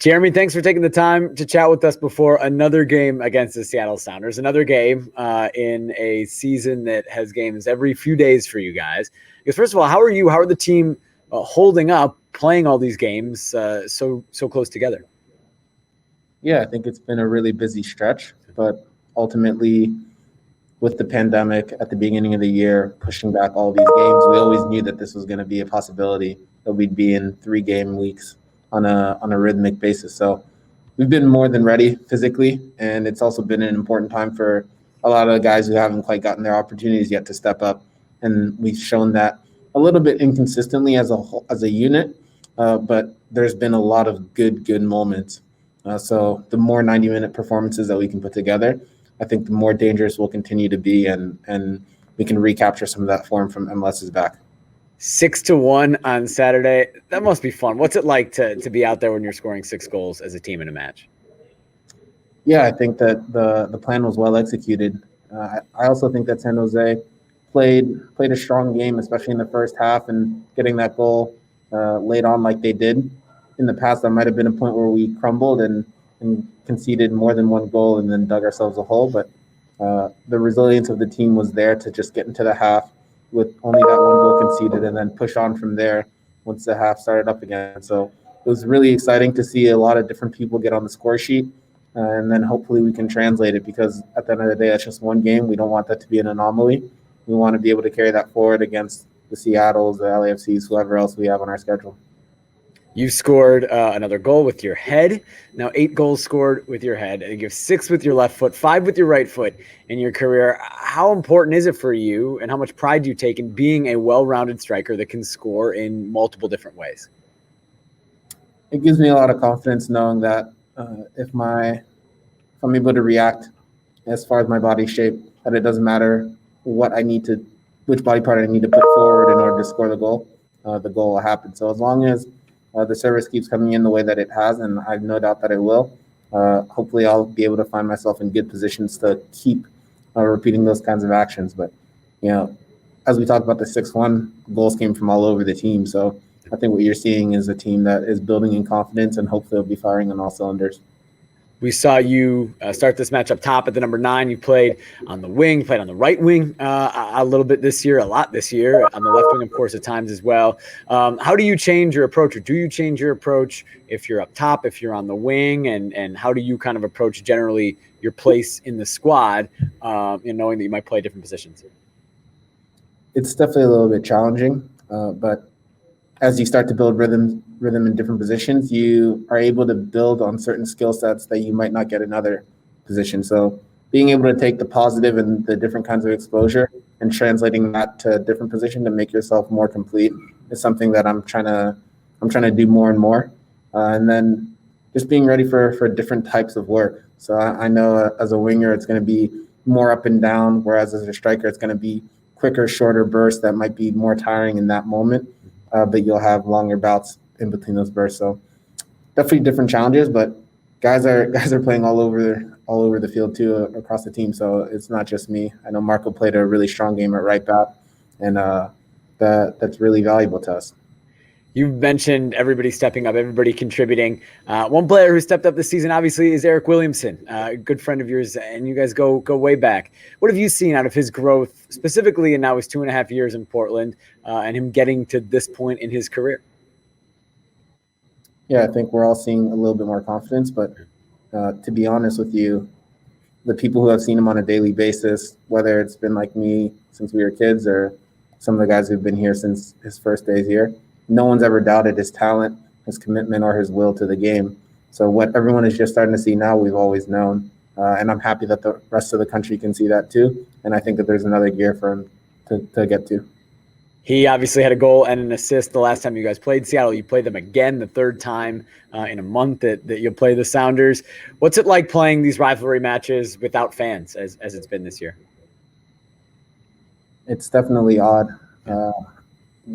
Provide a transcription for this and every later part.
Jeremy, thanks for taking the time to chat with us before another game against the Seattle Sounders, another game in a season that has games every few days for you guys. Because first of all, how are you? How are the team holding up, playing all these games so close together? Yeah, I think it's been a really busy stretch, but ultimately, with the pandemic at the beginning of the year, pushing back all these games, we always knew that this was going to be a possibility, that we'd be in 3-game weeks on a rhythmic basis. So we've been more than ready physically, and it's also been an important time for a lot of the guys who haven't quite gotten their opportunities yet to step up. And we've shown that a little bit inconsistently as a unit, but there's been a lot of good moments. So the more 90-minute performances that we can put together, I think the more dangerous we'll continue to be, and we can recapture some of that form from MLS's back. 6-1 on Saturday. That must be fun. What's it like to be out there when you're scoring 6 goals as a team in a match? Yeah, I think that the plan was well executed. I also think that San Jose played a strong game, especially in the first half, and getting that goal late on like they did. In the past, there might have been a point where we crumbled and conceded more than one goal and then dug ourselves a hole. But the resilience of the team was there to just get into the half with only that one goal conceded and then push on from there once the half started up again. So it was really exciting to see a lot of different people get on the score sheet. And then hopefully we can translate it, because at the end of the day, that's just one game. We don't want that to be an anomaly. We want to be able to carry that forward against the Seattles, the LAFCs, whoever else we have on our schedule. You scored another goal with your head. Now 8 goals scored with your head. You have 6 with your left foot, 5 with your right foot in your career. How important is it for you, and how much pride do you take in being a well-rounded striker that can score in multiple different ways? It gives me a lot of confidence knowing that if I'm able to react as far as my body shape, that it doesn't matter which body part I need to put forward in order to score the goal will happen. So as long as the service keeps coming in the way that it has, and I have no doubt that it will, hopefully I'll be able to find myself in good positions to keep repeating those kinds of actions. But, as we talked about the 6-1, goals came from all over the team. So I think what you're seeing is a team that is building in confidence, and hopefully will be firing on all cylinders. We saw you start this match up top at the number 9. You played on the wing, played on the right wing a little bit this year, a lot this year, on the left wing, of course, at times as well. How do you change your approach, or do you change your approach if you're up top, if you're on the wing, and how do you kind of approach generally your place in the squad, knowing that you might play different positions? It's definitely a little bit challenging, but as you start to build rhythm in different positions, you are able to build on certain skill sets that you might not get in other positions. So being able to take the positive and the different kinds of exposure and translating that to a different position to make yourself more complete is something that I'm trying to do more and more. And then just being ready for different types of work. So I know as a winger, it's going to be more up and down, whereas as a striker, it's going to be quicker, shorter bursts that might be more tiring in that moment. But you'll have longer bouts in between those bursts. So definitely different challenges, but guys are playing all over the field too, across the team. So it's not just me. I know Marco played a really strong game at right back, and that's really valuable to us. You mentioned everybody stepping up, everybody contributing. One player who stepped up this season, obviously, is Eric Williamson, a good friend of yours, and you guys go way back. What have you seen out of his growth, specifically in now his 2.5 years in Portland, and him getting to this point in his career? Yeah, I think we're all seeing a little bit more confidence, but to be honest with you, the people who have seen him on a daily basis, whether it's been like me since we were kids or some of the guys who've been here since his first days here, no one's ever doubted his talent, his commitment, or his will to the game. So what everyone is just starting to see now, we've always known. And I'm happy that the rest of the country can see that too. And I think that there's another gear for him to get to. He obviously had a goal and an assist the last time you guys played Seattle. You played them again the third time in a month that you'll play the Sounders. What's it like playing these rivalry matches without fans as it's been this year? It's definitely odd.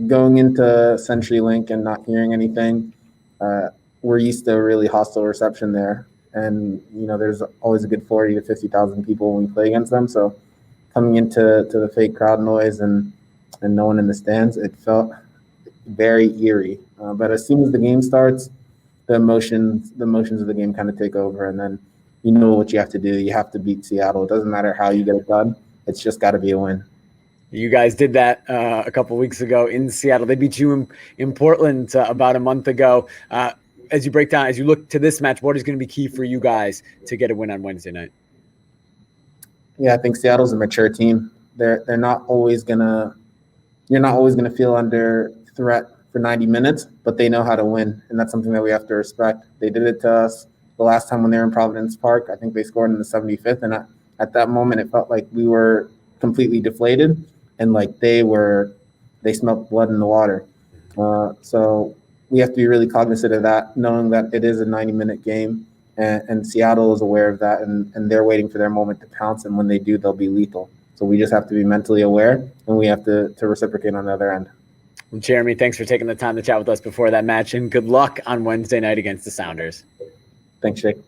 Going into CenturyLink and not hearing anything, we're used to a really hostile reception there. And, there's always a good 40 to 50,000 people when we play against them. So coming into the fake crowd noise and no one in the stands, it felt very eerie. But as soon as the game starts, the emotions of the game kind of take over, and then you know what you have to do. You have to beat Seattle. It doesn't matter how you get it done. It's just got to be a win. You guys did that a couple of weeks ago in Seattle. They beat you in Portland about a month ago. As you break down, as you look to this match, what is going to be key for you guys to get a win on Wednesday night? Yeah, I think Seattle's a mature team. They're not always gonna. You're not always gonna feel under threat for 90 minutes, but they know how to win, and that's something that we have to respect. They did it to us the last time when they were in Providence Park. I think they scored in the 75th, and at that moment, it felt like we were completely deflated, and like they smelled blood in the water. So we have to be really cognizant of that, knowing that it is a 90-minute game, and Seattle is aware of that, and they're waiting for their moment to pounce, and when they do, they'll be lethal. So we just have to be mentally aware, and we have to reciprocate on the other end. Well, Jeremy, thanks for taking the time to chat with us before that match, and good luck on Wednesday night against the Sounders. Thanks, Jake.